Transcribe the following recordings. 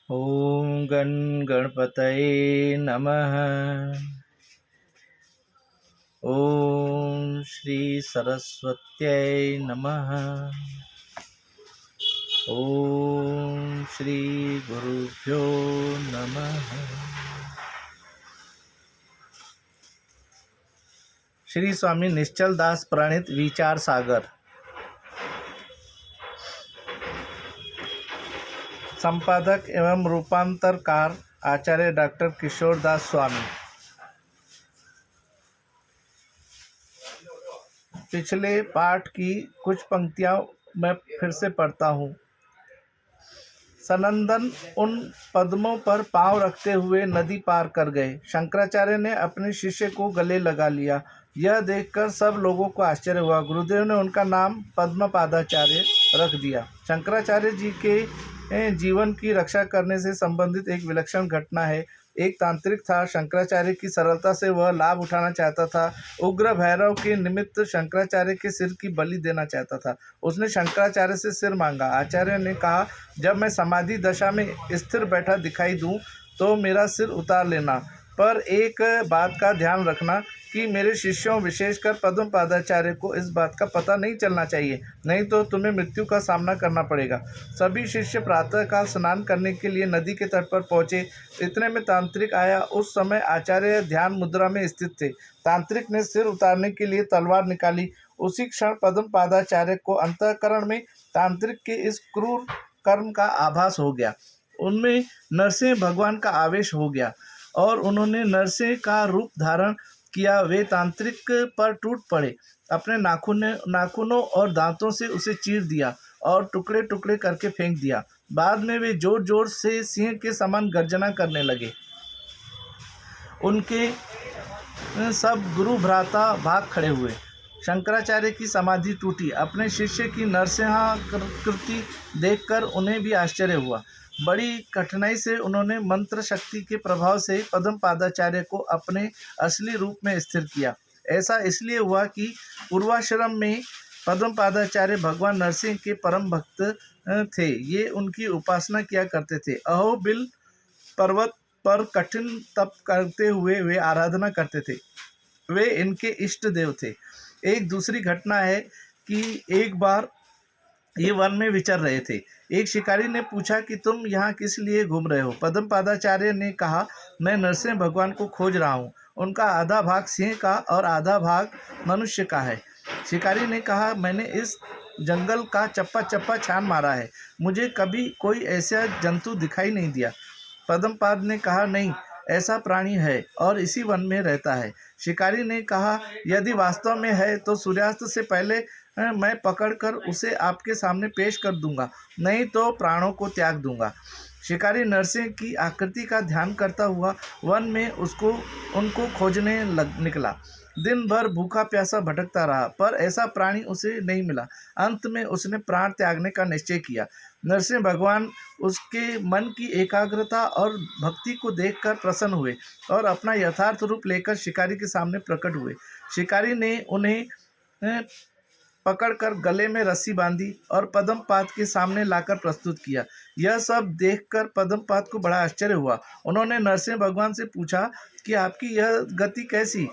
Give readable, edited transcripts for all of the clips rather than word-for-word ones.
ॐ गं गणपतये नमः। ॐ श्री सरस्वत्यै नमः। ॐ श्री गुरुभ्यो नमः। श्री स्वामी निश्चल दास प्रणीत विचार सागर। संपादक एवं रूपांतरकार आचार्य डॉक्टर किशोर दास स्वामी। पिछले पाठ की कुछ पंक्तियां मैं फिर से पढ़ता हूँ। सनंदन उन पद्मों पर पांव रखते हुए नदी पार कर गए। शंकराचार्य ने अपने शिष्य को गले लगा लिया। यह देखकर सब लोगों को आश्चर्य हुआ। गुरुदेव ने उनका नाम पद्मपादाचार्य रख दिया। शंकराचार्य जी के जीवन की रक्षा करने से संबंधित एक विलक्षण घटना है। एक तांत्रिक था। शंकराचार्य की सरलता से वह लाभ उठाना चाहता था। उग्र भैरव के निमित्त शंकराचार्य के सिर की बलि देना चाहता था। उसने शंकराचार्य से सिर मांगा। आचार्य ने कहा, जब मैं समाधि दशा में स्थिर बैठा दिखाई दूं तो मेरा सिर उतार लेना, पर एक बात का ध्यान रखना कि मेरे शिष्यों विशेषकर पद्मपादाचार्य को इस बात का पता नहीं चलना चाहिए, नहीं तो तुम्हें मृत्यु का सामना करना पड़ेगा। सभी शिष्य प्रातःकाल स्नान करने के लिए नदी के तट पर पहुंचे। इतने में तांत्रिक आया। उस समय आचार्य ध्यान मुद्रा में स्थित थे। तांत्रिक ने सिर उतारने के लिए तलवार निकाली। उसी क्षण पद्मपादाचार्य को अंतःकरण में तांत्रिक के इस क्रूर कर्म का आभास हो गया। उनमें नरसिंह भगवान का आवेश हो गया और उन्होंने नरसिंह का रूप धारण किया। वे तांत्रिक पर टूट पड़े। अपने नाखूनों और दांतों से उसे चीर दिया और टुकड़े टुकड़े करके फेंक दिया। बाद में वे जोर जोर से सिंह के समान गर्जना करने लगे। उनके सब गुरु भ्राता भाग खड़े हुए। शंकराचार्य की समाधि टूटी। अपने शिष्य की नरसिंहाकृति देखकर उन्हें भी आश्चर्य हुआ। बड़ी कठिनाई से उन्होंने मंत्र शक्ति के प्रभाव से पद्मपादाचार्य को अपने असली रूप में स्थिर किया। ऐसा इसलिए हुआ कि पूर्वाश्रम में पद्मपादाचार्य भगवान नरसिंह के परम भक्त थे। ये उनकी उपासना किया करते थे। अहोबिल पर्वत पर कठिन तप करते हुए वे आराधना करते थे। वे इनके इष्ट देव थे। एक दूसरी घटना है कि एक बार ये वन में विचर रहे थे। एक शिकारी ने पूछा कि तुम यहाँ किस लिए घूम रहे हो? पद्मपादाचार्य ने कहा, मैं नरसिंह भगवान को खोज रहा हूँ। उनका आधा भाग सिंह का और आधा भाग मनुष्य का है। शिकारी ने कहा, मैंने इस जंगल का चप्पा चप्पा छान मारा है, मुझे कभी कोई ऐसा जंतु दिखाई नहीं दिया। पद्मपाद ने कहा, नहीं, ऐसा प्राणी है और इसी वन में रहता है। शिकारी ने कहा, यदि वास्तव में है तो सूर्यास्त से पहले मैं पकड़कर उसे आपके सामने पेश कर दूंगा, नहीं तो प्राणों को त्याग दूंगा। शिकारी नरसिंह की आकृति का ध्यान करता हुआ वन में उनको खोजने निकला। दिन भर भूखा प्यासा भटकता रहा, पर ऐसा प्राणी उसे नहीं मिला। अंत में उसने प्राण त्यागने का निश्चय किया। नरसिंह भगवान उसके मन की एकाग्रता और भक्ति को देखकर प्रसन्न हुए और अपना यथार्थ रूप लेकर शिकारी के सामने प्रकट हुए। शिकारी ने उन्हें पकड़कर गले में रस्सी बांधी और पद्मपाद के सामने लाकर प्रस्तुत किया। यह सब देखकर पद्मपाद को बड़ा आश्चर्य हुआ। उन्होंने नरसिंह भगवान से पूछा कि आपकी यह गति कैसी?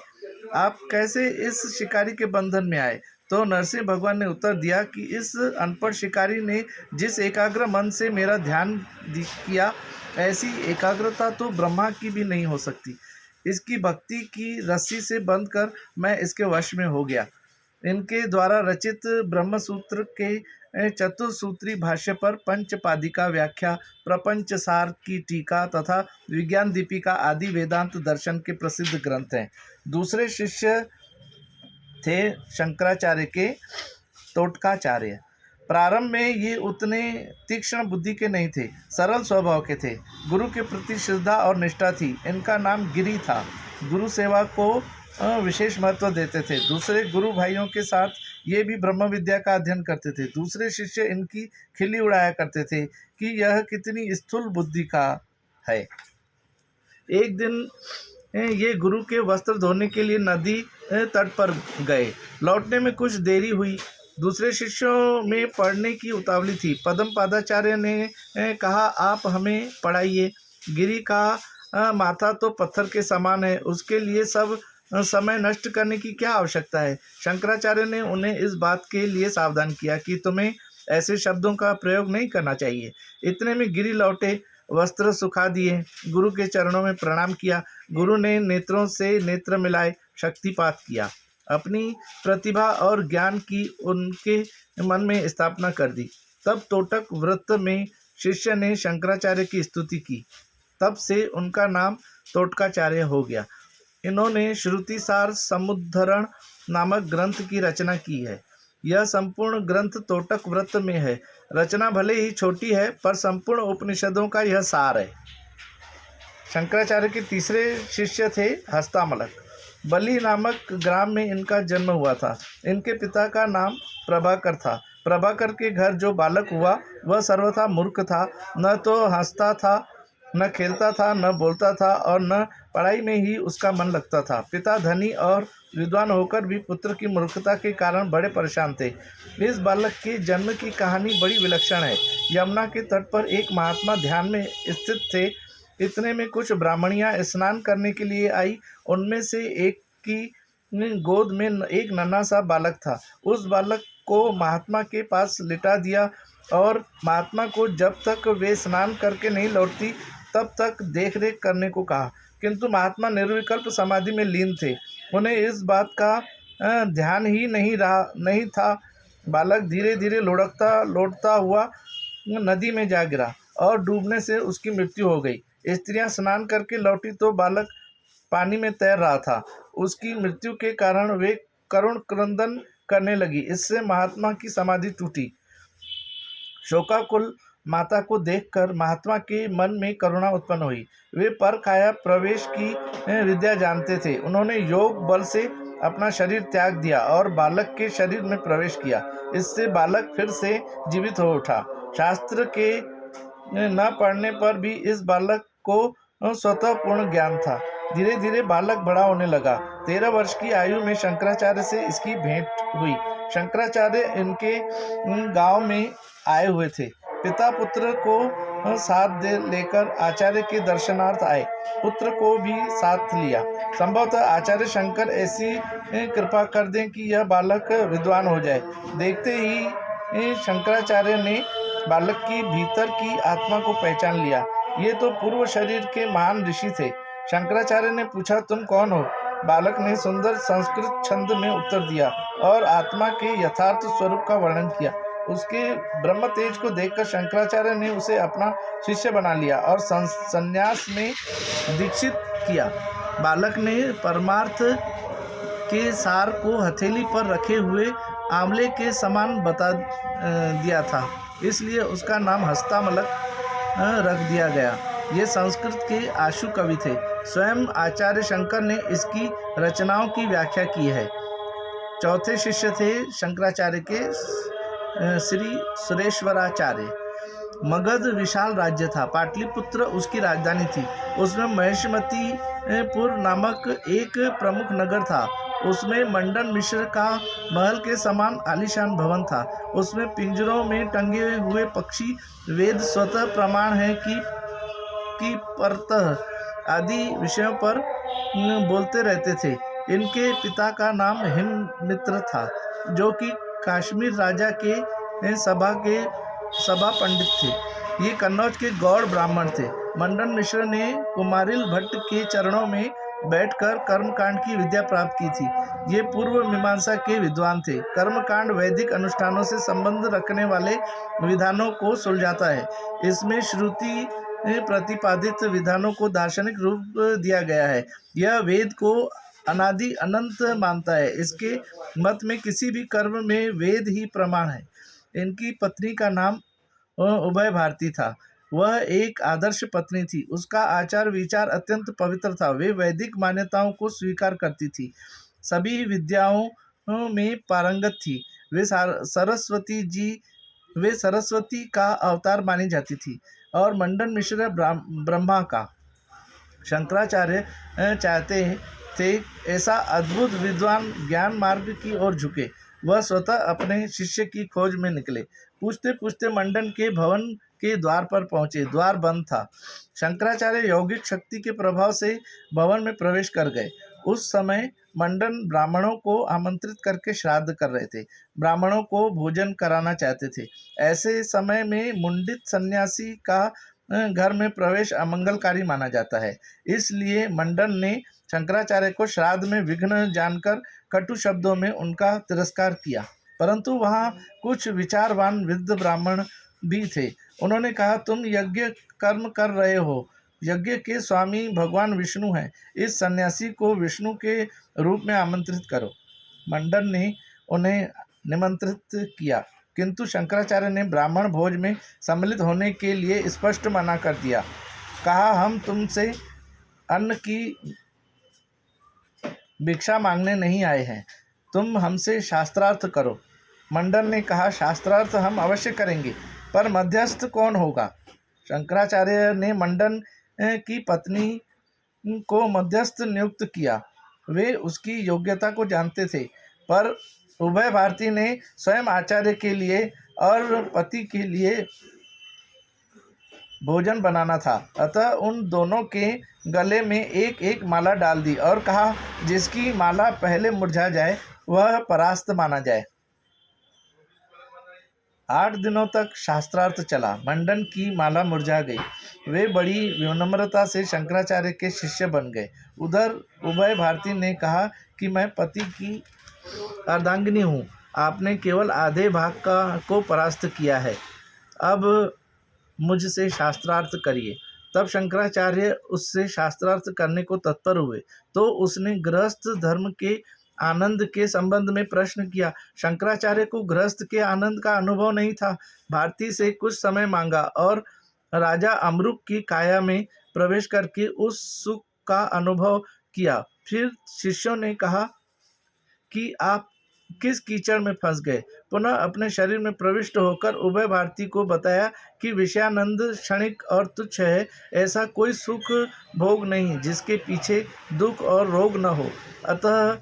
आप कैसे इस शिकारी के बंधन में आए? तो नरसिंह भगवान ने उत्तर दिया कि इस अनपढ़ शिकारी ने जिस एकाग्र मन से मेरा ध्यान किया, ऐसी एकाग्रता तो ब्रह्मा की भी नहीं हो सकती। इसकी भक्ति की रस्सी से बंध कर मैं इसके वश में हो गया। इनके द्वारा रचित ब्रह्मसूत्र के चतुर्सूत्री भाष्य पर पंचपादिका व्याख्या, प्रपंच सार की टीका तथा विज्ञान दीपिका आदि वेदांत दर्शन के प्रसिद्ध ग्रंथ हैं। दूसरे शिष्य थे शंकराचार्य के तोटकाचार्य। प्रारंभ में ये उतने तीक्ष्ण बुद्धि के नहीं थे, सरल स्वभाव के थे। गुरु के प्रति श्रद्धा और निष्ठा थी। इनका नाम गिरी था। गुरु सेवा को विशेष महत्व देते थे। दूसरे गुरु भाइयों के साथ ये भी ब्रह्म विद्या का अध्ययन करते थे। दूसरे शिष्य इनकी खिल्ली उड़ाया करते थे कि यह कितनी स्थूल बुद्धि का है। एक दिन ये गुरु के वस्त्र धोने के लिए नदी तट पर गए। लौटने में कुछ देरी हुई। दूसरे शिष्यों में पढ़ने की उतावली थी। पद्मपादाचार्य ने कहा, आप हमें पढ़ाइए। गिरी का माथा तो पत्थर के समान है, उसके लिए सब समय नष्ट करने की क्या आवश्यकता है। शंकराचार्य ने उन्हें इस बात के लिए सावधान किया कि तुम्हें ऐसे शब्दों का प्रयोग नहीं करना चाहिए। इतने में गिरी लौटे, वस्त्र सुखा दिए, गुरु के चरणों में प्रणाम किया। गुरु ने नेत्रों से नेत्र मिलाए शक्तिपात किया, अपनी प्रतिभा और ज्ञान की उनके मन में स्थापना कर दी। तब तोटक व्रत में शिष्य ने शंकराचार्य की स्तुति की, तब से उनका नाम तोटकाचार्य हो गया। इन्होंने श्रुतिसार समुद्धरण नामक ग्रंथ की रचना की है। यह संपूर्ण ग्रंथ तोटक व्रत में है। रचना भले ही छोटी है, पर संपूर्ण उपनिषदों का यह सार है। शंकराचार्य के तीसरे शिष्य थे हस्तामलक। बलि नामक ग्राम में इनका जन्म हुआ था। इनके पिता का नाम प्रभाकर था। प्रभाकर के घर जो बालक हुआ वह सर्वथा मूर्ख था, न तो हंसता था, न खेलता था, न बोलता था और न पढ़ाई में ही उसका मन लगता था। पिता धनी और विद्वान होकर भी पुत्र की मूर्खता के कारण बड़े परेशान थे। इस बालक के जन्म की कहानी बड़ी विलक्षण है। यमुना के तट पर एक महात्मा ध्यान में स्थित थे। इतने में कुछ ब्राह्मणियां स्नान करने के लिए आई। उनमें से एक की गोद में एक नन्हा सा बालक था। उस बालक को महात्मा के पास लिटा दिया और महात्मा को जब तक वे स्नान करके नहीं लौटती तब तक देख रेख करने को कहा। किंतु महात्मा निर्विकल्प समाधि में लीन थे। उन्हें इस बात का ध्यान ही नहीं था। बालक धीरे धीरे लौटता हुआ नदी में जा गिरा और डूबने से उसकी मृत्यु हो गई। स्त्रियां स्नान करके लौटी तो बालक पानी में तैर रहा था। उसकी मृत्यु के कारण वे करुण क्रंदन करने लगी। इससे महात्मा की समाधि टूटी। शोकाकुल माता को देखकर महात्मा के मन में करुणा उत्पन्न हुई। वे पर काया प्रवेश की विद्या जानते थे। उन्होंने योग बल से अपना शरीर त्याग दिया और बालक के शरीर में प्रवेश किया। इससे बालक फिर से जीवित हो उठा। शास्त्र के न पढ़ने पर भी इस बालक को स्वतः पूर्ण ज्ञान था। धीरे धीरे बालक बड़ा होने लगा। 13 वर्ष की आयु में शंकराचार्य से इसकी भेंट हुई। शंकराचार्य इनके गांव में आए हुए थे। पिता पुत्र को साथ लेकर आचार्य के दर्शनार्थ आए। पुत्र को भी साथ लिया। संभवतः आचार्य शंकर ऐसी कृपा कर दें कि यह बालक विद्वान हो जाए। देखते ही शंकराचार्य ने बालक की भीतर की आत्मा को पहचान लिया। ये तो पूर्व शरीर के महान ऋषि थे। शंकराचार्य ने पूछा, तुम कौन हो? बालक ने सुंदर संस्कृत छंद में उत्तर दिया और आत्मा के यथार्थ स्वरूप का वर्णन किया। उसके ब्रह्म तेज को देखकर शंकराचार्य ने उसे अपना शिष्य बना लिया और संन्यास में दीक्षित किया। बालक ने परमार्थ के सार को हथेली पर रखे हुए आंवले के समान बता दिया था, इसलिए उसका नाम हस्तामलक रख दिया गया। ये संस्कृत के आशु कवि थे। स्वयं आचार्य शंकर ने इसकी रचनाओं की व्याख्या की है। चौथे शिष्य थे शंकराचार्य के श्री सुरेश्वराचार्य। मगध विशाल राज्य था। पाटलिपुत्र उसकी राजधानी थी। उसमें महिष्मतीपुर नामक एक प्रमुख नगर था। उसमें मंडन मिश्र का महल के समान आलीशान भवन था। उसमें पिंजरों में टंगे हुए पक्षी वेद स्वतः प्रमाण है कि परतः आदि विषयों पर बोलते रहते थे। इनके पिता का नाम हिममित्र था, जो कि काश्मीर राजा के सभा पंडित थे। ये कन्नौज के गौड़ ब्राह्मण थे। मंडन मिश्र ने कुमारिल भट्ट के चरणों में बैठकर कर्मकांड की विद्या प्राप्त की थी। ये पूर्व मीमांसा के विद्वान थे। कर्मकांड वैदिक अनुष्ठानों से संबंध रखने वाले विधानों को सुलझाता है। इसमें श्रुति प्रतिपादित विधानों को दार्शनिक रूप दिया गया है। यह वेद को अनादि अनंत मानता है। इसके मत में किसी भी कर्म में वेद ही प्रमाण है। इनकी पत्नी का नाम उभय भारती था। वह एक आदर्श पत्नी थी। उसका आचार विचार अत्यंत पवित्र था। वे वैदिक मान्यताओं को स्वीकार करती थी। सभी विद्याओं में पारंगत थी। वे सरस्वती का अवतार मानी जाती थी और मंडन मिश्र ब्रह्मा का। शंकराचार्य चाहते थे ऐसा अद्भुत विद्वान ज्ञान मार्ग की ओर झुके। वह स्वतः अपने शिष्य की खोज में निकले। पूछते पूछते मंडन के भवन के द्वार पर पहुंचे। द्वार बंद था। शंकराचार्य यौगिक शक्ति के प्रभाव से भवन में प्रवेश कर गए। उस समय मंडन ब्राह्मणों को आमंत्रित करके श्राद्ध कर रहे थे। ब्राह्मणों को भोजन कराना चाहते थे। ऐसे समय में मुंडित सन्यासी का घर में प्रवेश अमंगलकारी माना जाता है। इसलिए मंडन ने शंकराचार्य को श्राद्ध में विघ्न जानकर कटु शब्दों में उनका तिरस्कार किया। परंतु वहाँ कुछ विचारवान वृद्ध ब्राह्मण भी थे। उन्होंने कहा, तुम यज्ञ कर्म कर रहे हो, यज्ञ के स्वामी भगवान विष्णु हैं, इस सन्यासी को विष्णु के रूप में आमंत्रित करो। मंडन ने उन्हें निमंत्रित किया, किंतु शंकराचार्य ने ब्राह्मण भोज में सम्मिलित होने के लिए स्पष्ट मना कर दिया। कहा, हम तुमसे अन्न की भिक्षा मांगने नहीं आए हैं, तुम हमसे शास्त्रार्थ करो। मंडन ने कहा, शास्त्रार्थ हम अवश्य करेंगे, पर मध्यस्थ कौन होगा? शंकराचार्य ने मंडन की पत्नी को मध्यस्थ नियुक्त किया। वे उसकी योग्यता को जानते थे, पर उभय भारती ने स्वयं आचार्य के लिए और पति के लिए भोजन बनाना था। अतः उन दोनों के गले में एक एक माला डाल दी और कहा, जिसकी माला पहले मुरझा जाए वह परास्त माना जाए। 8 दिनों तक शास्त्रार्थ चला। मंडन की माला मुरझा गई। वे बड़ी विनम्रता से शंकराचार्य के शिष्य बन गए। उधर उभय भारती ने कहा कि मैं पति की अर्धांगिनी हूँ, आपने केवल आधे भाग को परास्त किया है, अब मुझसे शास्त्रार्थ करिए। तब शंकराचार्य उससे शास्त्रार्थ करने को तत्पर हुए तो उसने गृहस्थ धर्म के आनंद के संबंध में प्रश्न किया। शंकराचार्य को गृहस्थ के आनंद का अनुभव नहीं था। भारती से कुछ समय मांगा और राजा अमरुक की काया में प्रवेश करके उस सुख का अनुभव किया। फिर शिष्यों ने कहा कि आप किस कीचड़ में फंस गए। पुनः अपने शरीर में प्रविष्ट होकर उभय भारती को बताया कि विषयानंद क्षणिक और तुच्छ है, ऐसा कोई सुख भोग नहीं जिसके पीछे दुख और रोग न हो। अतः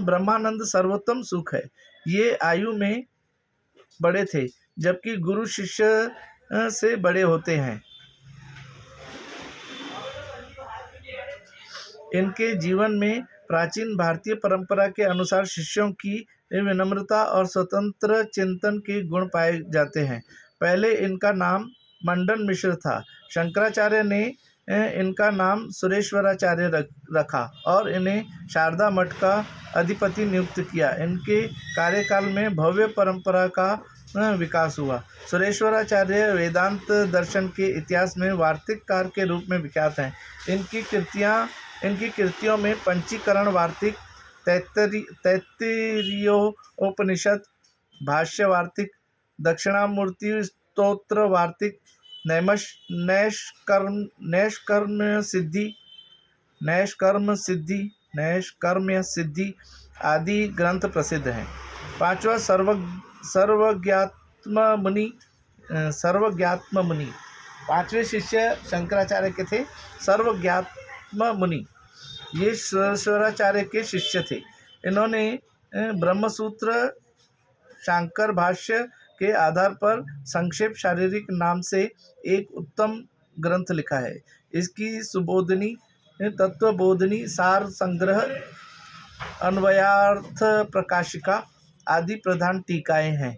ब्रह्मानंद सर्वोत्तम सुख है। ये आयु में बड़े थे, जबकि गुरु शिष्य से बड़े होते हैं। इनके जीवन में प्राचीन भारतीय परंपरा के अनुसार शिष्यों की विनम्रता और स्वतंत्र चिंतन के गुण पाए जाते हैं। पहले इनका नाम मंडन मिश्र था। शंकराचार्य ने इनका नाम सुरेश्वराचार्य रखा और इन्हें शारदा मठ का अधिपति नियुक्त किया। इनके कार्यकाल में भव्य परंपरा का विकास हुआ। सुरेश्वराचार्य वेदांत दर्शन के इतिहास में वार्तिककार के रूप में विख्यात हैं। इनकी कृतियों में पंचीकरण वार्तिक, तैत्तिरीयोपनिषद, भाष्य वार्तिक, दक्षिणामूर्ति स्तोत्र वार्तिक, नैष्कर्म्य सिद्धि आदि ग्रंथ प्रसिद्ध हैं। पांचवा सर्वज्ञात्म मुनि। पांचवें शिष्य शंकराचार्य के थे सर्वज्ञात्म मुनि। ये सुरेश्वराचार्य के शिष्य थे। इन्होंने ब्रह्मसूत्र शांकर भाष्य के आधार पर संक्षेप शारीरिक नाम से एक उत्तम ग्रंथ लिखा है। इसकी सुबोधिनी, तत्वबोधिनी, सार संग्रह, अन्वयार्थ प्रकाशिका आदि प्रधान टीकाएं हैं।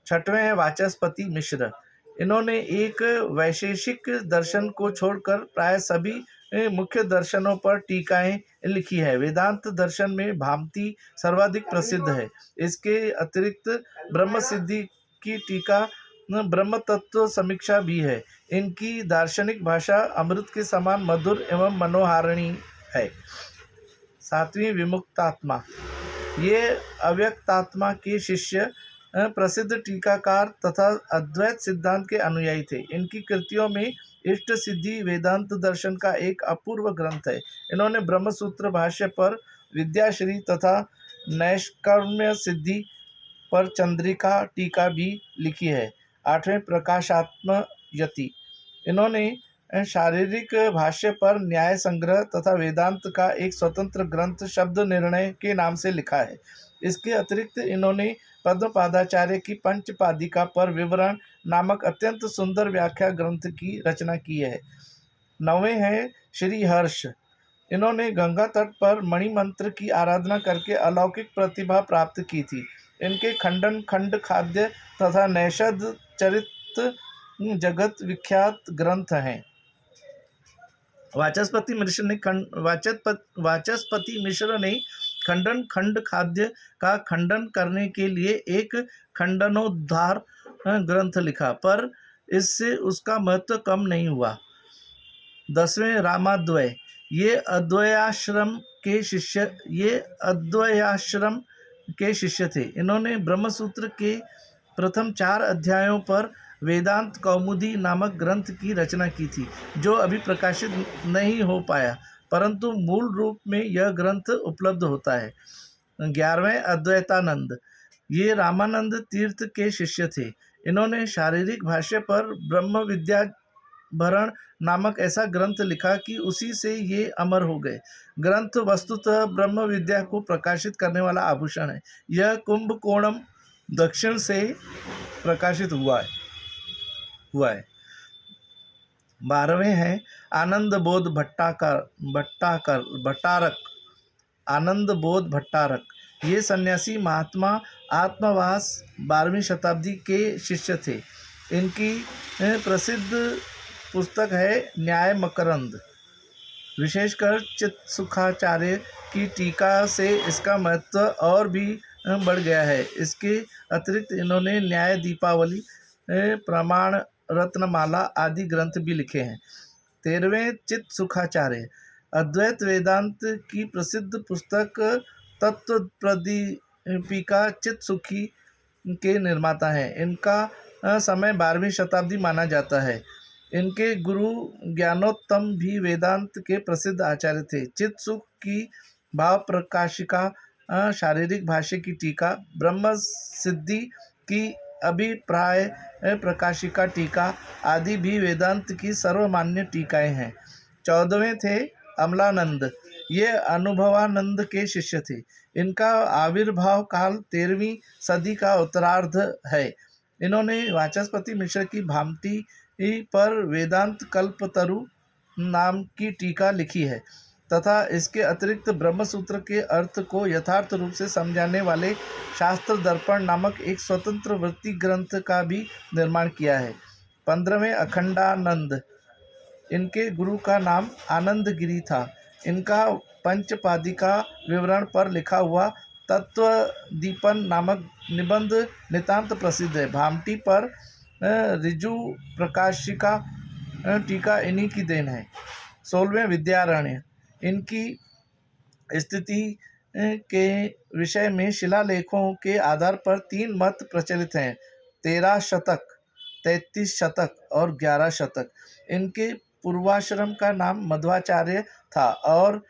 छठवें हैं वाचस्पति मिश्र। इन्होंने एक वैशेषिक दर्शन को छोड़कर प्राय सभी मुख्य दर्शनों पर टीकाएं लिखी है। वेदांत दर्शन में भामती सर्वाधिक प्रसिद्ध है। इसके अतिरिक्त ब्रह्म सिद्धि की टीका, ब्रह्म तत्व समीक्षा भी है। इनकी दार्शनिक भाषा अमृत के समान मधुर एवं मनोहारिणी है। सातवीं विमुक्तात्मा। ये अव्यक्तात्मा के शिष्य प्रसिद्ध टीकाकार तथा अद्वैत सिद्धांत के अनुयायी थे। इनकी कृतियों में इष्ट सिद्धि वेदांत दर्शन का एक अपूर्व ग्रंथ है। इन्होंने ब्रह्मसूत्र भाष्य पर विद्याश्री तथा नैष्कर्म्य सिद्धि पर चंद्रिका टीका भी लिखी है। आठवें प्रकाशात्म यति। इन्होंने शारीरिक भाष्य पर न्याय संग्रह तथा वेदांत का एक स्वतंत्र ग्रंथ शब्द निर्णय के नाम से लिखा है। इसके अतिरिक्त इन्होंने पद्मपादाचार्य की पंचपादिका पर विवरण नामक अत्यंत सुंदर व्याख्या ग्रंथ की रचना की है। 9वें हैं श्री हर्ष। इन्होंने गंगा तट पर मणिमंत्र की आराधना करके अलौकिक प्रतिभा प्राप्त की थी। इनके खंडन खंड खाद्य तथा नैषध चरित जगत विख्यात ग्रंथ हैं। वाचस्पति मिश्र ने खंडन खंड खाद्य का खंडन करने के लिए एक खंडनोद्धार ग्रंथ लिखा, पर इससे उसका महत्व कम नहीं हुआ। 10वें रामाद्वय। ये अद्वयाश्रम के शिष्य थे। इन्होंने ब्रह्मसूत्र के प्रथम 4 अध्यायों पर वेदांत कौमुदी नामक ग्रंथ की रचना की थी, जो अभी प्रकाशित नहीं हो पाया, परंतु मूल रूप में यह ग्रंथ उपलब्ध होता है। 11वें अद्वैतानंद। ये रामानंद तीर्थ के शिष्य थे। इन्होंने शारीरिक भाष्य पर ब्रह्म विद्या भरण नामक ऐसा ग्रंथ लिखा कि उसी से ये अमर हो गए। ग्रंथ वस्तुतः ब्रह्म विद्या को प्रकाशित करने वाला आभूषण है। यह कुंभकोणम दक्षिण से प्रकाशित हुआ है। 12वें हैं आनंद बोध भट्टारक। आनंद बोध भट्टारक ये सन्यासी महात्मा आत्मवास 12वीं शताब्दी के शिष्य थे। इनकी प्रसिद्ध पुस्तक है न्याय मकरंद। विशेषकर चित्सुखाचार्य की टीका से इसका महत्व और भी बढ़ गया है। इसके अतिरिक्त इन्होंने न्याय दीपावली, प्रमाण रत्नमाला आदि ग्रंथ भी लिखे हैं। 13वें चित्सुखाचार्य। अद्वैत वेदांत की प्रसिद्ध पुस्तक तत्व प्रदीपिका चित्सुखी के निर्माता हैं। इनका समय 12वीं शताब्दी माना जाता है। इनके गुरु ज्ञानोत्तम भी वेदांत के प्रसिद्ध आचार्य थे। चित्सुख की भाव प्रकाशिका, शारीरिक भाष्य की टीका, ब्रह्म सिद्धि की अभिप्राय प्रकाशिका टीका आदि भी वेदांत की सर्वमान्य टीकाएं हैं। 14वें थे अमलानंद। ये अनुभवानंद के शिष्य थे। इनका आविर्भाव काल 13वीं सदी का उत्तरार्ध है। इन्होंने वाचस्पति मिश्र की भामती पर वेदांत कल्पतरु नाम की टीका लिखी है तथा इसके अतिरिक्त ब्रह्मसूत्र के अर्थ को यथार्थ रूप से समझाने वाले शास्त्र दर्पण नामक एक स्वतंत्र वृत्ति ग्रंथ का भी निर्माण किया है। 15वें अखंडानंद। इनके गुरु का नाम आनंद गिरी था। इनका पंचपादिका विवरण पर लिखा हुआ तत्वदीपन नामक निबंध नितांत प्रसिद्ध है। भामटी पर ऋजु प्रकाशिका टीका इन्हीं की देन है। 16वें विद्यारण्य। इनकी स्थिति के विषय में शिलालेखों के आधार पर 3 मत प्रचलित हैं: 13 शतक, 33 शतक और 11 शतक। इनके पूर्वाश्रम का नाम मध्वाचार्य था और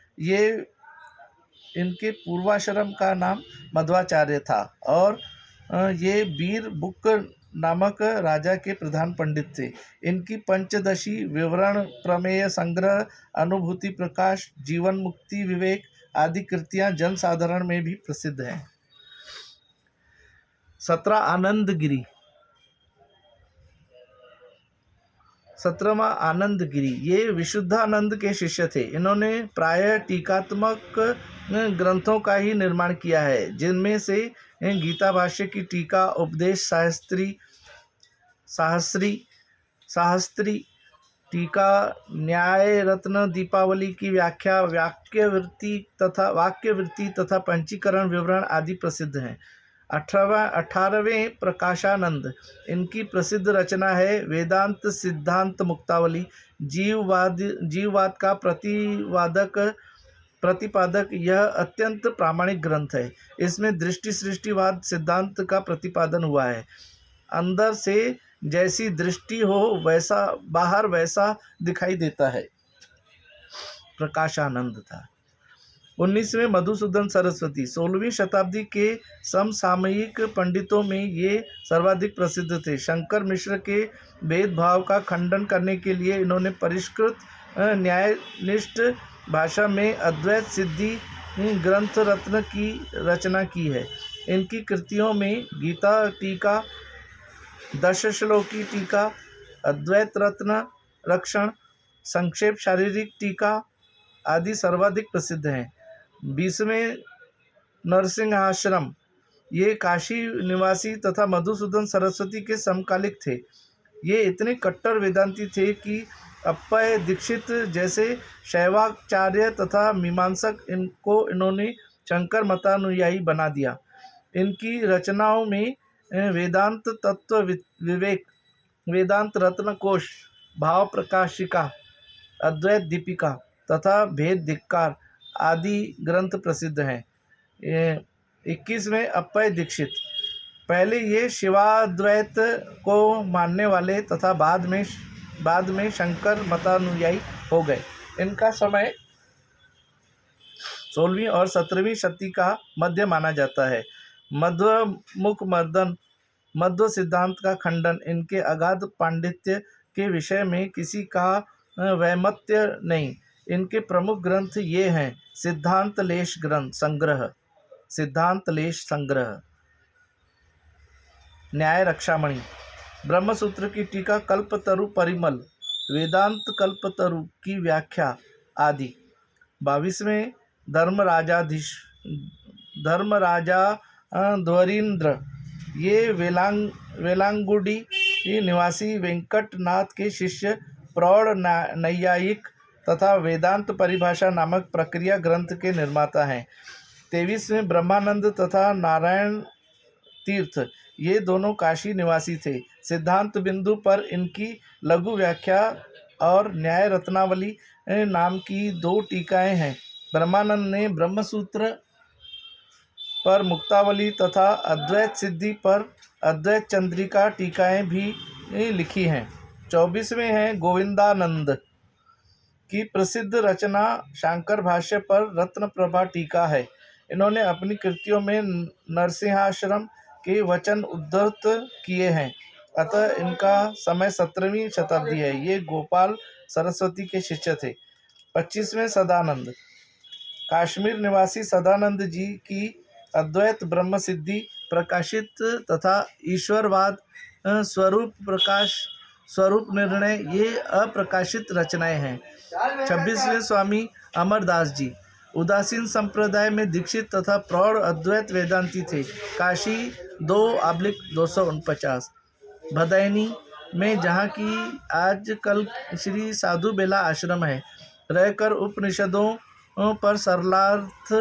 ये वीर बुक नामक राजा के प्रधान पंडित थे। इनकी पंचदशी, विवरण, प्रमेय संग्रह, अनुभूति प्रकाश, जीवन मुक्ति विवेक आदि कृतियां जनसाधारण में भी प्रसिद्ध हैं। 17 आनंदगिरी। 17वां आनंदगिरी। ये विशुद्धानंद के शिष्य थे। इन्होंने प्रायः टीकात्मक ग्रंथों का ही निर्माण किया है, जिनमें से गीता भाष्य की टीका, उपदेश साहस्त्री टीका, न्याय रत्न दीपावली की व्याख्या, वाक्यवृत्ति तथा पंचीकरण विवरण आदि प्रसिद्ध हैं। 18वें प्रकाशानंद। इनकी प्रसिद्ध रचना है वेदांत सिद्धांत मुक्तावली। जीववाद का प्रतिपादक यह अत्यंत प्रामाणिक ग्रंथ है। इसमें दृष्टि सृष्टिवाद सिद्धांत का प्रतिपादन हुआ है। अंदर से जैसी दृष्टि हो वैसा बाहर वैसा दिखाई देता है। प्रकाशानंद था। 19वें मधुसूदन सरस्वती। 16वीं शताब्दी के समसामयिक पंडितों में ये सर्वाधिक प्रसिद्ध थे। शंकर मिश्र के भेदभाव का खंडन करने के लिए इन्होंने परिष्कृत न्यायनिष्ठ भाषा में अद्वैत सिद्धि ग्रंथ रत्न की रचना की है। इनकी कृतियों में गीता टीका, दशश्लोकी टीका, अद्वैत रत्न रक्षण, संक्षेप शारीरिक टीका आदि सर्वाधिक प्रसिद्ध हैं। 20वें नरसिंहाश्रम, ये काशी निवासी तथा मधुसूदन सरस्वती के समकालिक थे। ये इतने कट्टर वेदांती थे कि अप्पय दीक्षित जैसे शैवाचार्य तथा मीमांसक इन्होंने शंकर मतानुयायी बना दिया। इनकी रचनाओं में वेदांत तत्व विवेक, वेदांत रत्न कोश, भाव प्रकाशिका, अद्वैत दीपिका तथा भेद धिक्कार आदि ग्रंथ प्रसिद्ध हैं। 21वें अप्पय दीक्षित, पहले ये शिवाद्वैत को मानने वाले तथा बाद में शंकर मतानुयायी हो गए। इनका समय 16वीं और 17वीं शती का मध्य माना जाता है। मध्वमुख मर्दन, मध्व सिद्धांत का खंडन, इनके अगाध पांडित्य के विषय में किसी का वैमत्य नहीं। इनके प्रमुख ग्रंथ ये हैं: सिद्धांत लेश संग्रह, सिद्धांत लेश संग्रह, न्याय रक्षामणि, ब्रह्मसूत्र की टीका, कल्पतरु परिमल, वेदांत कल्पतरु की व्याख्या आदि। 22वें धर्मराजा ध्वरीन्द्र, ये वेलांगुडी निवासी वेंकटनाथ के शिष्य, प्रौढ़ नैयायिक तथा वेदांत परिभाषा नामक प्रक्रिया ग्रंथ के निर्माता हैं। 23वें ब्रह्मानंद तथा नारायण तीर्थ, ये दोनों काशी निवासी थे। सिद्धांत बिंदु पर इनकी लघु व्याख्या और न्याय रत्नावली नाम की 2 टीकाएं हैं। ब्रह्मानंद ने ब्रह्मसूत्र पर मुक्तावली तथा अद्वैत सिद्धि पर अद्वैत चंद्रिका टीकाएं भी लिखी हैं। 24वें हैं गोविंदानंद की प्रसिद्ध रचना शांकर भाष्य पर रत्न प्रभा टीका है। इन्होंने अपनी कृतियों में नरसिंहाश्रम के वचन उद्धृत किए हैं, अतः इनका समय 17वीं शताब्दी है। ये गोपाल सरस्वती के शिष्य थे। 25वें सदानंद, कश्मीर निवासी सदानंद जी की अद्वैत ब्रह्म सिद्धि प्रकाशित तथा ईश्वरवाद, स्वरूप निर्णय, ये अप्रकाशित रचनाएं हैं। 26वें स्वामी अमरदास जी उदासीन संप्रदाय में दीक्षित तथा प्रौढ़ अद्वैत वेदांती थे। काशी 2/249, भदैनी में, जहाँ की आजकल श्री साधु बेला आश्रम है, रहकर उपनिषदों पर सरलार्थ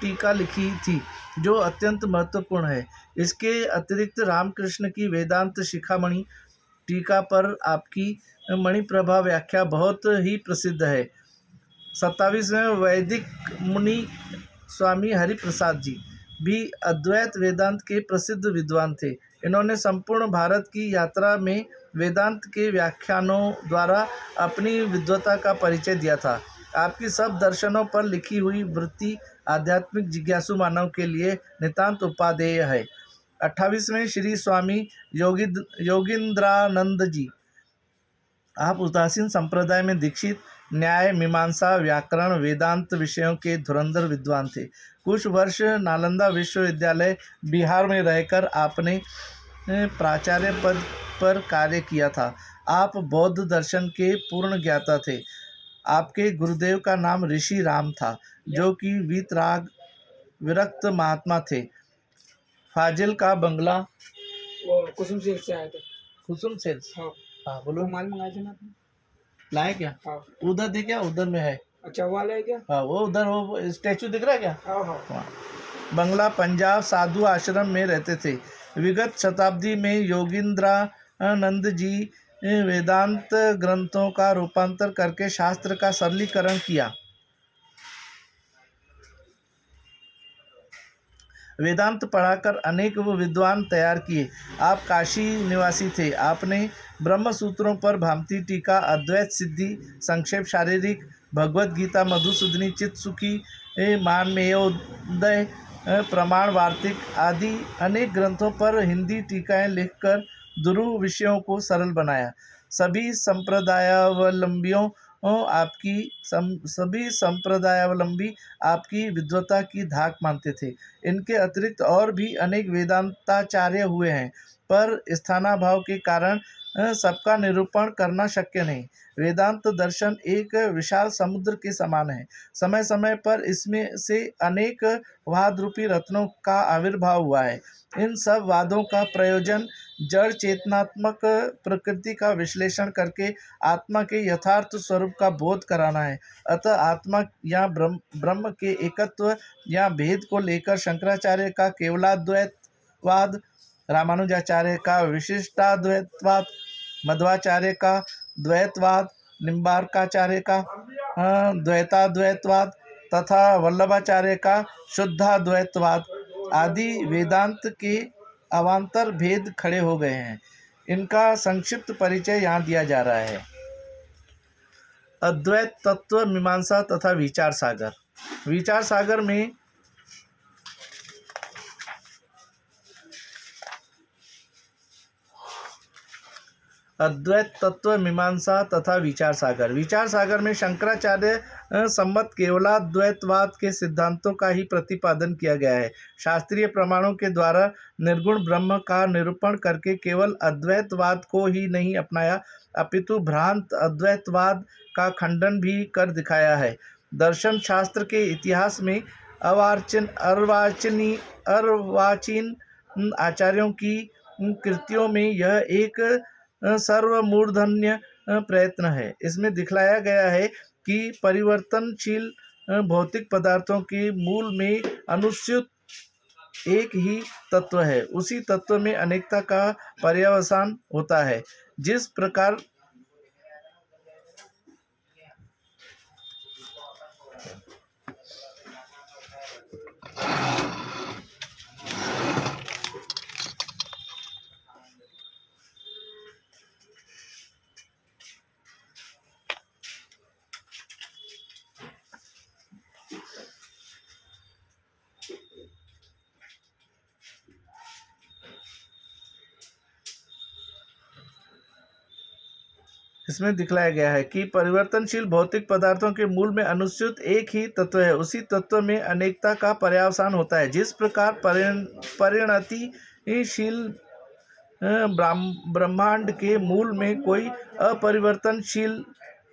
टीका लिखी थी, जो अत्यंत महत्वपूर्ण है। इसके अतिरिक्त रामकृष्ण की वेदांत शिखामणि टीका पर आपकी मणिप्रभा व्याख्या बहुत ही प्रसिद्ध है। 27वें वैदिक मुनि स्वामी हरिप्रसाद जी भी अद्वैत वेदांत के प्रसिद्ध विद्वान थे। इन्होंने संपूर्ण भारत की यात्रा में वेदांत के व्याख्यानों द्वारा अपनी विद्वता का परिचय दिया था। आपकी सब दर्शनों पर लिखी हुई वृत्ति आध्यात्मिक जिज्ञासु मानव के लिए नितांत उपादेय है। 28वें श्री स्वामी योगींद्रानंद जी, आप उदासीन संप्रदाय में दीक्षित, न्याय, मीमांसा, व्याकरण, वेदांत विषयों के धुरंधर विद्वान थे। कुछ वर्ष नालंदा विश्वविद्यालय बिहार में रहकर आपने प्राचार्य पद पर कार्य किया था। आप बौद्ध दर्शन के पूर्ण ज्ञाता थे। आपके गुरुदेव का नाम ऋषि राम था, जो कि वीतराग विरक्त महात्मा थे। फाजिल का बंगला, वो कुसुम सेल्स से आए थे। कुसुम सेल्स, हाँ हाँ बोलो। वो माल मंगाए थे ना आपने? लाए क्या? हाँ। उधर दे, क्या उधर में है? अच्छा वो वाला है क्या? हाँ वो उधर, वो स्टैचू दिख रहा है क्या? हाँ हाँ। हाँ। बंगला, पंजाब साधु आश्रम में रहते थे। विगत शताब्दी में योगींद्रानंद जी वेदांत ग्रंथों का रूपांतर करके शास्त्र का सरलीकरण किया। वेदांत पढ़ाकर अनेक विद्वान तैयार किए। आप काशी निवासी थे। आपने ब्रह्म सूत्रों पर भामती टीका, अद्वैत सिद्धि, संक्षेप शारीरिक, भगवद गीता, मधुसूदनी, चित्सुखी, मानमेयोदय, प्रमाण वार्तिक आदि अनेक ग्रंथों पर हिंदी टीकाएं लिखकर दुरूह विषयों को सरल बनाया। सभी संप्रदायावलंबियों आपकी सभी संप्रदायावलंबी आपकी विद्वता की धाक मानते थे। इनके अतिरिक्त और भी अनेक वेदांताचार्य हुए हैं, पर स्थानाभाव के कारण सबका निरूपण करना शक्य नहीं। वेदांत दर्शन एक विशाल समुद्र के समान है। समय समय पर इसमें से अनेक वाद रूपी रत्नों का आविर्भाव हुआ है। इन सब वादों का प्रयोजन जड़ चेतनात्मक प्रकृति का विश्लेषण करके आत्मा के यथार्थ स्वरूप का बोध कराना है। अतः आत्मा या ब्रह्म के एकत्व या भेद को लेकर शंकराचार्य का केवलाद्वैतवाद, रामानुजाचार्य का विशिष्टाद्वैतवाद, मध्वाचार्य का द्वैतवाद, निम्बार्काचार्य का द्वैताद्वैतवाद तथा वल्लभाचार्य का शुद्धाद्वैतवाद आदि वेदांत के अवान्तर भेद खड़े हो गए हैं। इनका संक्षिप्त परिचय यहाँ दिया जा रहा है। अद्वैत तत्व मीमांसा तथा विचार सागर। विचार सागर में अद्वैत तत्व मीमांसा तथा विचार सागर। विचार सागर में शंकराचार्य सम्मत केवलाद्वैतवाद के सिद्धांतों का ही प्रतिपादन किया गया है। शास्त्रीय प्रमाणों के द्वारा निर्गुण ब्रह्म का निरूपण करके केवल अद्वैतवाद को ही नहीं अपनाया, अपितु भ्रांत अद्वैतवाद का खंडन भी कर दिखाया है। दर्शन शास्त्र के इतिहास में अर्वाचीन आचार्यों की कृतियों में यह एक सर्वमूर्धन्य प्रयत्न है। इसमें दिखलाया गया है कि परिवर्तनशील भौतिक पदार्थों के मूल में अनुस्यूत एक ही तत्व है। उसी तत्व में अनेकता का पर्यवसान होता है। जिस प्रकार इसमें दिखलाया गया है कि परिवर्तनशील भौतिक पदार्थों के मूल में अनुस्यूत एक ही तत्व है। उसी तत्व में अनेकता का पर्यवसान होता है। जिस प्रकार परिणतिशील ब्रह्मांड के मूल में कोई अपरिवर्तनशील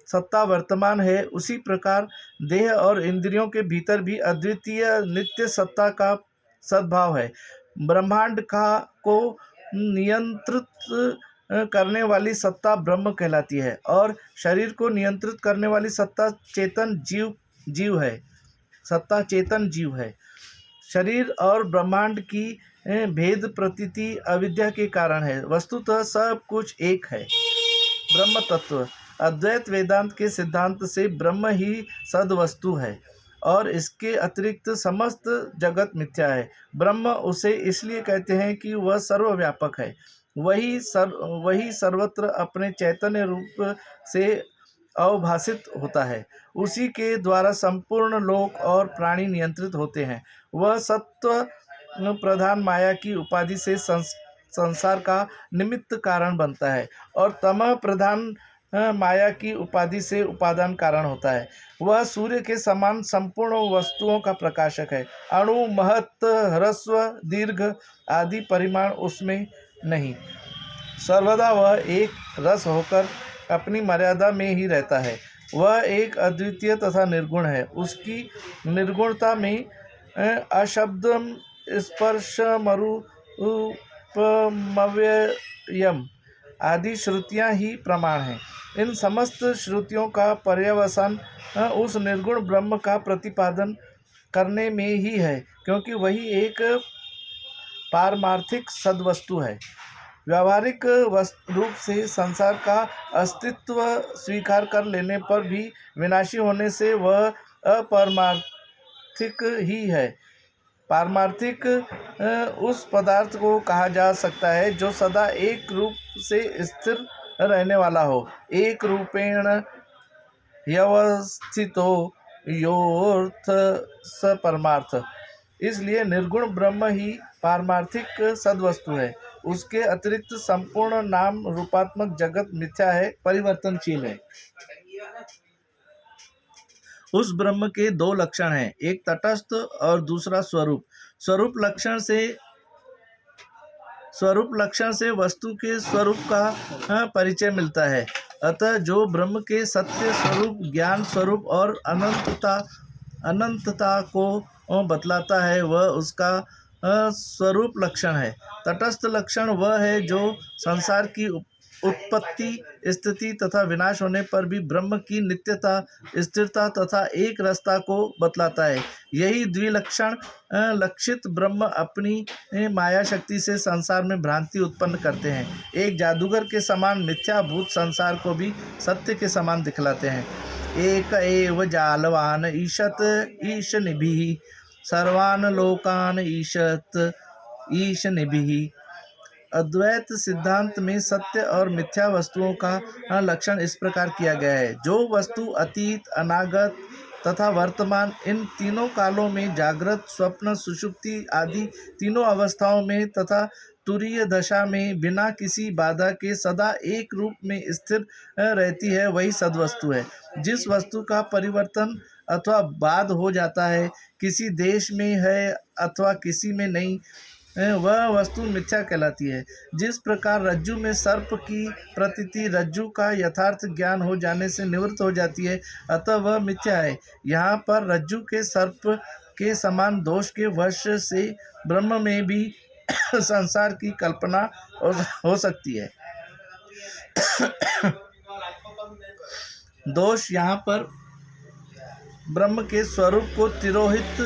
सत्ता वर्तमान है, उसी प्रकार देह और इंद्रियों के भीतर भी अद्वितीय नित्य सत्ता का सद्भाव है। ब्रह्मांड को नियंत्रित करने वाली सत्ता ब्रह्म कहलाती है और शरीर को नियंत्रित करने वाली सत्ता चेतन जीव है। शरीर और ब्रह्मांड की भेद प्रतीति अविद्या के कारण है। वस्तुतः सब कुछ एक है। ब्रह्म तत्व। अद्वैत वेदांत के सिद्धांत से ब्रह्म ही सद्वस्तु है और इसके अतिरिक्त समस्त जगत मिथ्या है। ब्रह्म उसे इसलिए कहते हैं कि वह सर्वव्यापक है। वही सर्वत्र अपने चैतन्य रूप से अवभासित होता है। उसी के द्वारा संपूर्ण लोक और प्राणी नियंत्रित होते हैं। वह सत्व प्रधान माया की उपाधि से संसार का निमित्त कारण बनता है और तमः प्रधान माया की उपाधि से उपादान कारण होता है। वह सूर्य के समान संपूर्ण वस्तुओं का प्रकाशक है। अणु, महत, ह्रस्व, दीर्घ आदि परिमाण उसमें नहीं। सर्वदा वह एक रस होकर अपनी मर्यादा में ही रहता है। वह एक अद्वितीय तथा निर्गुण है। उसकी निर्गुणता में अशब्दम, स्पर्शमरूपमव्ययम आदि श्रुतियाँ ही प्रमाण हैं। इन समस्त श्रुतियों का पर्यवसान उस निर्गुण ब्रह्म का प्रतिपादन करने में ही है, क्योंकि वही एक पारमार्थिक सद्वस्तु है। व्यावहारिक रूप से संसार का अस्तित्व स्वीकार कर लेने पर भी विनाशी होने से वह अपारमार्थिक ही है। पारमार्थिक उस पदार्थ को कहा जा सकता है जो सदा एक रूप से स्थिर रहने वाला हो, एक रूपेण व्यवस्थितो योऽर्थ स परमार्थ। इसलिए निर्गुण ब्रह्म ही पारमार्थिक सद्वस्तु है। उसके अतिरिक्त संपूर्ण नाम रूपात्मक जगत मिथ्या है, परिवर्तनशील है। उस ब्रह्म के दो लक्षण हैं, एक तटस्थ और दूसरा स्वरूप। स्वरूप लक्षण से वस्तु के स्वरूप का परिचय मिलता है। अतः जो ब्रह्म के सत्य स्वरूप, ज्ञान स्वरूप और अनंतता को बतलाता है वह उसका स्वरूप लक्षण है। तटस्थ लक्षण वह है जो संसार की उत्पत्ति, स्थिति तथा विनाश होने पर भी ब्रह्म की नित्यता, स्थिरता तथा एक रसता को बतलाता है। यही द्विलक्षण लक्षित ब्रह्म अपनी माया शक्ति से संसार में भ्रांति उत्पन्न करते हैं। एक जादूगर के समान मिथ्याभूत संसार को भी सत्य के समान दिखलाते हैं। एक एव जालवान ईशत ईशनिभिः सर्वान् लोकान् ईशत ईशनिभिः। अद्वैत सिद्धांत में सत्य और मिथ्या वस्तुओं का लक्षण इस प्रकार किया गया है। जो वस्तु अतीत, अनागत तथा वर्तमान इन तीनों कालों में, जागृत, स्वप्न, सुषुप्ति आदि तीनों अवस्थाओं में तथा तुरीय दशा में बिना किसी बाधा के सदा एक रूप में स्थिर रहती है, वही सद्वस्तु है। जिस वस्तु का परिवर्तन अथवा बाध हो जाता है, किसी देश में है अथवा किसी में नहीं, वह वस्तु मिथ्या कहलाती है। जिस प्रकार रज्जु में सर्प की प्रतीति रज्जु का यथार्थ ज्ञान हो जाने से निवृत्त हो जाती है, अतः वह मिथ्या है। यहाँ पर रज्जु के सर्प के समान दोष के वश से ब्रह्म में भी संसार की कल्पना हो सकती है। दोष यहाँ पर ब्रह्म के स्वरूप को तिरोहित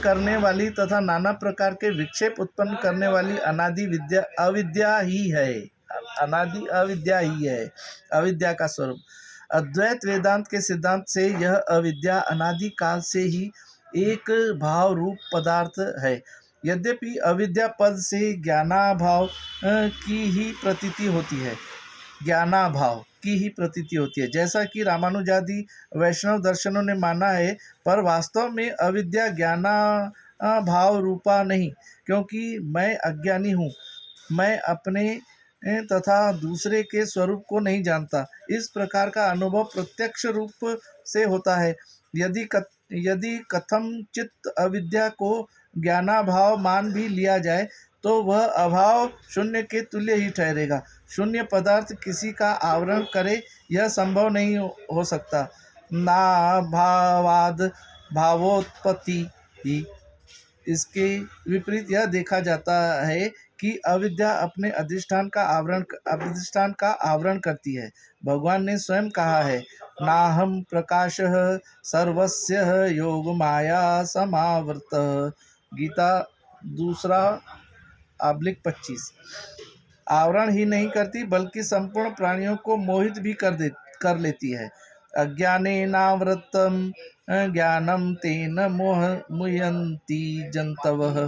करने वाली तथा नाना प्रकार के विक्षेप उत्पन्न करने वाली अविद्या ही है। अविद्या का स्वरूप। अद्वैत वेदांत के सिद्धांत से यह अविद्या अनादि काल से ही एक भाव रूप पदार्थ है। यद्यपि अविद्या पद से ज्ञानाभाव की ही प्रतीति होती है, जैसा कि रामानुजादि वैष्णव दर्शनों ने माना है, पर वास्तव में अविद्या ज्ञानाभाव रूपा नहीं, क्योंकि मैं अज्ञानी हूँ। मैं अपने तथा दूसरे के स्वरूप को नहीं जानता। इस प्रकार का अनुभव प्रत्यक्ष रूप से होता है। यदि कथमचित अविद्या को ज्ञानाभाव मान भी लिया जाए तो वह अभाव शून्य के तुल्य ही ठहरेगा। शून्य पदार्थ किसी का आवरण करे यह संभव नहीं हो सकता। ना भावाद भावोत्पत्ति ही। इसके विपरीत यह देखा जाता है कि अविद्या अपने अधिष्ठान का आवरण करती है। भगवान ने स्वयं कहा है, नाहम प्रकाशः सर्वस्य योग माया समावृतः। गीता 2:25। आवरण ही नहीं करती बल्कि संपूर्ण प्राणियों को मोहित भी कर लेती है। अज्ञानेनावृतं ज्ञानं तेन मुह्यन्ति जन्तवः।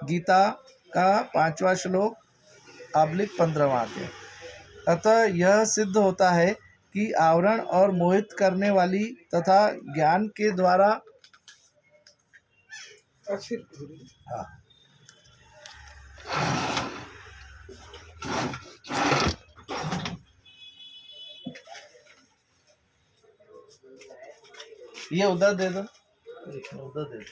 गीता का 5वां श्लोक 15वां अध्याय। अतः यह सिद्ध होता है कि आवरण और मोहित करने वाली तथा ज्ञान के द्वारा ये उधर दे दो, उधर दे दो।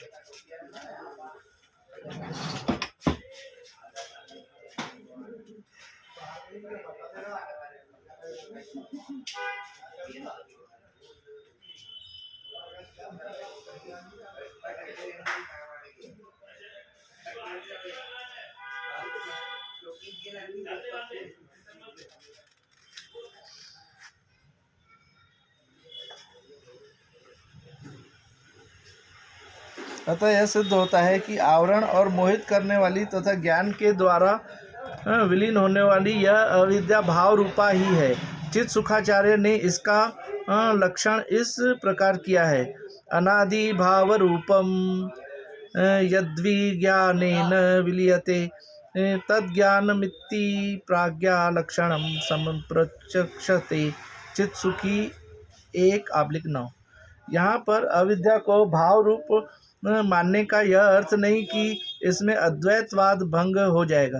अतः यह सिद्ध होता है कि आवरण और मोहित करने वाली तथा ज्ञान के द्वारा विलीन होने वाली यह अविद्या भाव रूपा ही है। चित सुखाचार्य ने इसका लक्षण इस प्रकार किया है, अनादि भाव रूपम यद्विज्ञानेन विलीयते तद्ज्ञानमिति प्राज्ञा लक्षणम संप्रचक्षते। चित सुखी 1:9। यहाँ पर अविद्या को भाव रूप मानने का यह अर्थ नहीं कि इसमें अद्वैतवाद भंग हो जाएगा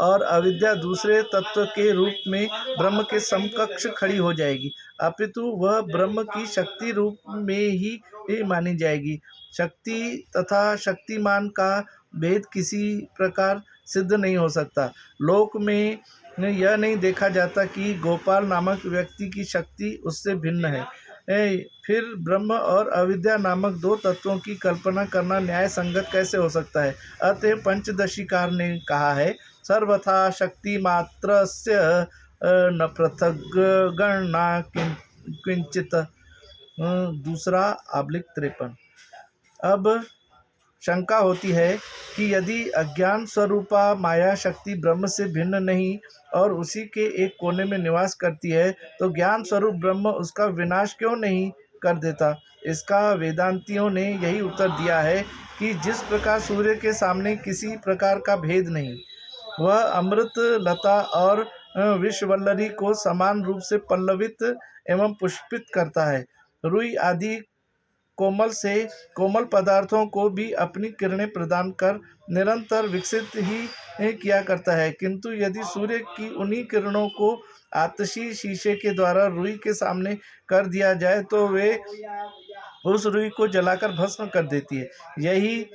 और अविद्या दूसरे तत्व के रूप में ब्रह्म के समकक्ष खड़ी हो जाएगी, अपितु वह ब्रह्म की शक्ति रूप में ही मानी जाएगी। शक्ति तथा शक्तिमान का भेद किसी प्रकार सिद्ध नहीं हो सकता। लोक में यह नहीं देखा जाता कि गोपाल नामक व्यक्ति की शक्ति उससे भिन्न है। फिर ब्रह्म और अविद्या नामक दो तत्वों की कल्पना करना न्याय संगत कैसे हो सकता है। अतः पंचदशीकार ने कहा है, सर्वथा शक्ति मात्रस्य न पृथक गणना किंचित। दूसरा / 53। अब शंका होती है कि यदि अज्ञान स्वरूपा माया शक्ति ब्रह्म से भिन्न नहीं और उसी के एक कोने में निवास करती है, तो ज्ञान स्वरूप ब्रह्म उसका विनाश क्यों नहीं कर देता। इसका वेदांतियों ने यही उत्तर दिया है कि जिस प्रकार सूर्य के सामने किसी प्रकार का भेद नहीं, वह अमृत लता और विश्ववल्लरी को समान रूप से पल्लवित एवं पुष्पित करता है, रुई आदि कोमल पदार्थों को भी अपनी किरणें प्रदान कर निरंतर विकसित ही किया करता है, किंतु यदि सूर्य की उन्हीं किरणों को आतशी शीशे के द्वारा रुई के सामने कर दिया जाए तो वे उस रुई को जलाकर भस्म कर देती है। यही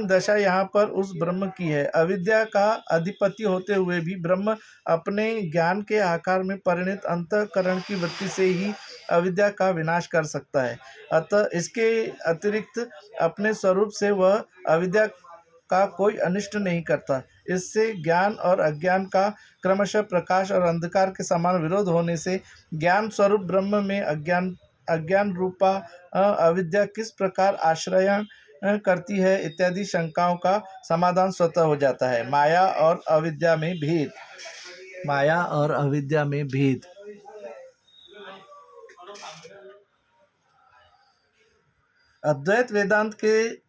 दशा यहाँ पर उस ब्रह्म की है। अविद्या का अधिपति होते हुए भी ब्रह्म अपने ज्ञान के आकार में परिणत अंतःकरण की वृत्ति से ही अविद्या का विनाश कर सकता है। अतः इसके अतिरिक्त अपने स्वरूप से वह अविद्या का कोई अनिष्ट नहीं करता। इससे ज्ञान और अज्ञान का क्रमशः प्रकाश और अंधकार के समान विरोध होने से ज्ञान स्वरूप ब्रह्म में अज्ञान रूपा अविद्या किस प्रकार आश्रय करती है इत्यादि शंकाओं का समाधान स्वतः हो जाता है। माया और अविद्या में भेद। अद्वैत वेदांत के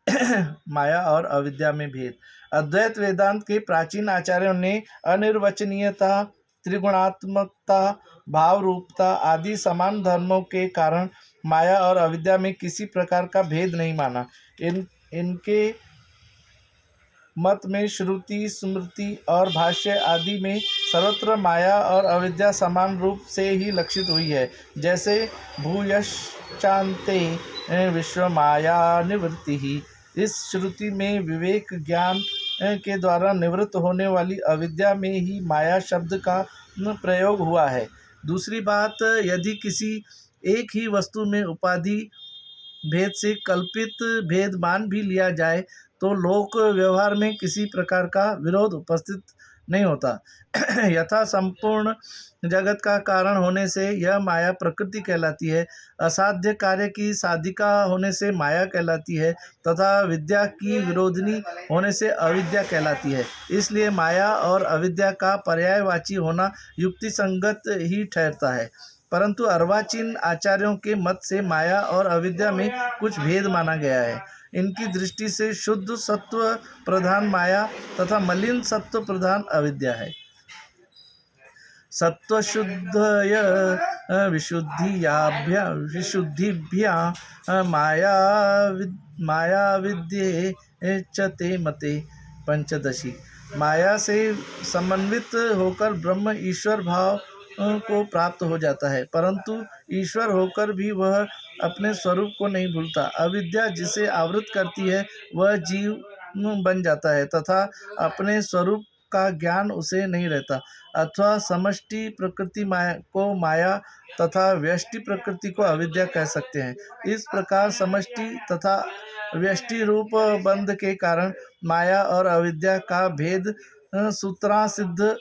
माया और अविद्या में भेद। अद्वैत वेदांत के प्राचीन आचार्यों ने अनिर्वचनीयता, त्रिगुणात्मकता, भाव रूपता आदि समान धर्मों के कारण माया और अविद्या में किसी प्रकार का भेद नहीं माना। इनके मत में श्रुति, स्मृति और भाष्य आदि में सर्वत्र माया और अविद्या समान रूप से ही लक्षित हुई है। जैसे भूयश्चान्ते विश्व माया निवृत्ति ही, इस श्रुति में विवेक ज्ञान के द्वारा निवृत्त होने वाली अविद्या में ही माया शब्द का प्रयोग हुआ है। दूसरी बात, यदि किसी एक ही वस्तु में उपाधि भेद से कल्पित भेद मान भी लिया जाए तो लोक व्यवहार में किसी प्रकार का विरोध उपस्थित नहीं होता। यथा संपूर्ण जगत का कारण होने से यह माया प्रकृति कहलाती है, असाध्य कार्य की साधिका होने से माया कहलाती है तथा विद्या की विरोधिनी होने से अविद्या कहलाती है। इसलिए माया और अविद्या का पर्यायवाची होना युक्ति संगत ही ठहरता है। परंतु अर्वाचीन आचार्यों के मत से माया और अविद्या में कुछ भेद माना गया है। इनकी दृष्टि से शुद्ध सत्व प्रधान माया तथा मलिन सत्व प्रधान अविद्या है। सत्वशुद्धय विशुद्धिभ्या माया विद्ये च ते मते। पंचदशी। माया से समन्वित होकर ब्रह्म ईश्वर भाव को प्राप्त हो जाता है, परंतु ईश्वर होकर भी वह अपने स्वरूप को नहीं भूलता। अविद्या जिसे आवृत करती है वह जीव बन जाता है तथा अपने स्वरूप का ज्ञान उसे नहीं रहता। अथवा समष्टि प्रकृति को माया तथा व्यष्टि प्रकृति को अविद्या कह सकते हैं। इस प्रकार समष्टि तथा व्यष्टि रूप बंध के कारण माया और अविद्या का भेद सूत्रासिद्ध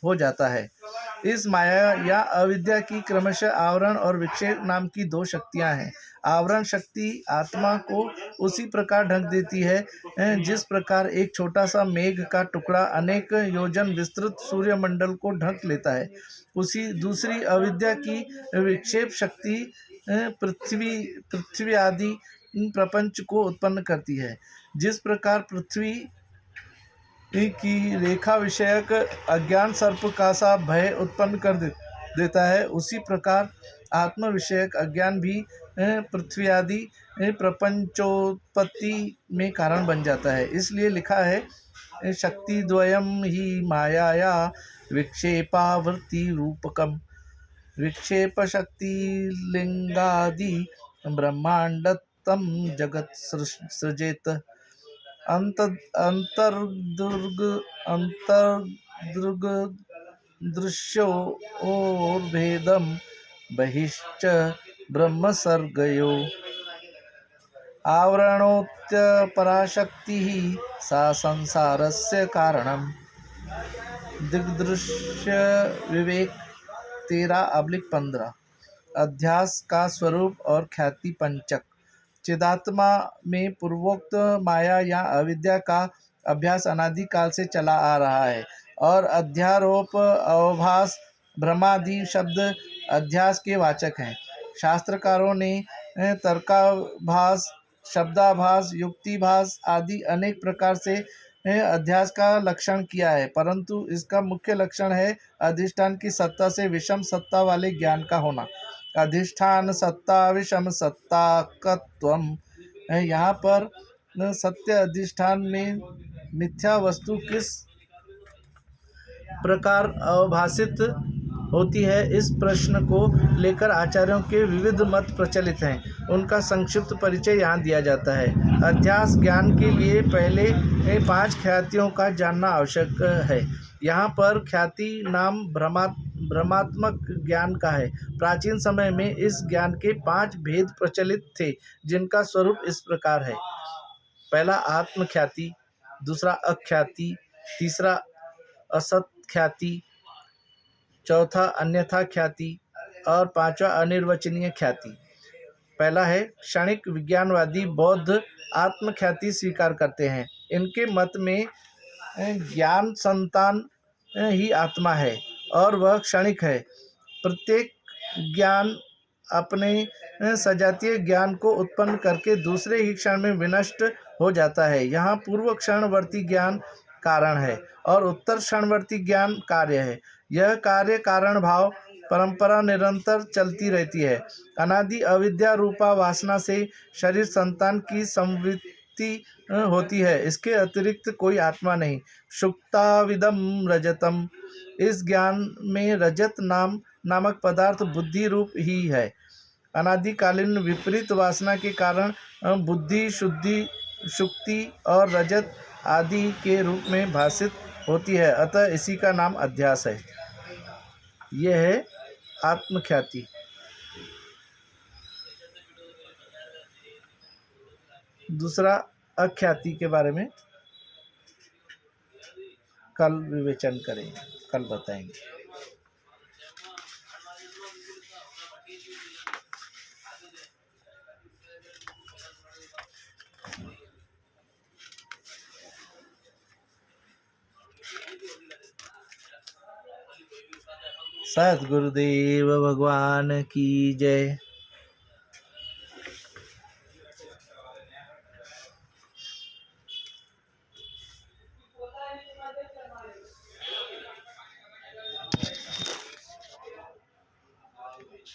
हो जाता है। इस माया या अविद्या की क्रमशः आवरण और विक्षेप नाम की दो शक्तियां हैं। आवरण शक्ति आत्मा को उसी प्रकार ढक देती है जिस प्रकार एक छोटा सा मेघ का टुकड़ा अनेक योजन विस्तृत सूर्यमंडल को ढक लेता है। उसी दूसरी अविद्या की विक्षेप शक्ति पृथ्वी आदि प्रपंच को उत्पन्न करती है। जिस प्रकार पृथ्वी की रेखा विषयक अज्ञान सर्प का सा भय उत्पन्न कर देता है, उसी प्रकार आत्म विषयक अज्ञान भी पृथ्वी आदि प्रपंचोत्पत्ति में कारण बन जाता है। इसलिए लिखा है, शक्तिद्वयं हि मायाया विक्षेपावृत्तिरूपकम् विक्षेपशक्तिलिङ्गादि ब्रह्माण्डं जगत् सृजेत अंतर्दुर्ग दृश्योर्भेदं बहिश्च ब्रह्मसर्गयो आवरणोत्पराशक्तिः सा संसारस्य कारणम् दिग्दृश्य विवेक 13/15 अध्यास का स्वरूप और ख्याति पंचक चिदात्मा में पूर्वोक्त माया या अविद्या का अभ्यास अनादि काल से चला आ रहा है और अध्यारोप अवभास भ्रमादि शब्द अध्यास के वाचक हैं। शास्त्रकारों ने तर्काभास शब्दाभास युक्तिभास आदि अनेक प्रकार से अध्यास का लक्षण किया है, परंतु इसका मुख्य लक्षण है अधिष्ठान की सत्ता से विषम सत्ता वाले ज्ञान का होना। अधिष्ठान सत्ता विषम सत्ताकत्वम है। यहाँ पर सत्य अधिष्ठान में मिथ्या वस्तु किस प्रकार अवभासित होती है, इस प्रश्न को लेकर आचार्यों के विविध मत प्रचलित हैं। उनका संक्षिप्त परिचय यहाँ दिया जाता है। अध्यास ज्ञान के लिए पहले 5 ख्यातियों का जानना आवश्यक है। यहाँ पर ख्याति नाम भ्रमात्मक ज्ञान का है। प्राचीन समय में इस ज्ञान के 5 भेद प्रचलित थे, जिनका स्वरूप इस प्रकार है। पहला आत्म ख्याति, दूसरा अख्याति, तीसरा असत ख्याति, चौथा अन्यथा ख्याति और पांचवा अनिर्वचनीय ख्याति। पहला है क्षणिक विज्ञानवादी बौद्ध आत्म ख्याति स्वीकार करते हैं। इनके मत में ज्ञान संतान ही आत्मा है और वह क्षणिक है। प्रत्येक ज्ञान अपने सजातीय ज्ञान को उत्पन्न करके दूसरे ही क्षण में विनष्ट हो जाता है। यहाँ पूर्व क्षणवर्ती ज्ञान कारण है और उत्तर क्षणवर्ती ज्ञान कार्य है। यह कार्य कारण भाव परंपरा निरंतर चलती रहती है। अनादि अविद्या रूपा वासना से शरीर संतान की संवृत्ति होती है। इसके अतिरिक्त कोई आत्मा नहीं। शुक्ताविदम रजतम, इस ज्ञान में रजत नामक पदार्थ बुद्धि रूप ही है। अनादिकालीन विपरीत वासना के कारण बुद्धि शुद्धि शुक्ति और रजत आदि के रूप में भासित होती है, अतः इसी का नाम अध्यास है। यह है आत्मख्याति। दूसरा अख्याति के बारे में कल विवेचन करेंगे, कल बताएंगे। सद्गुरुदेव भगवान की जय।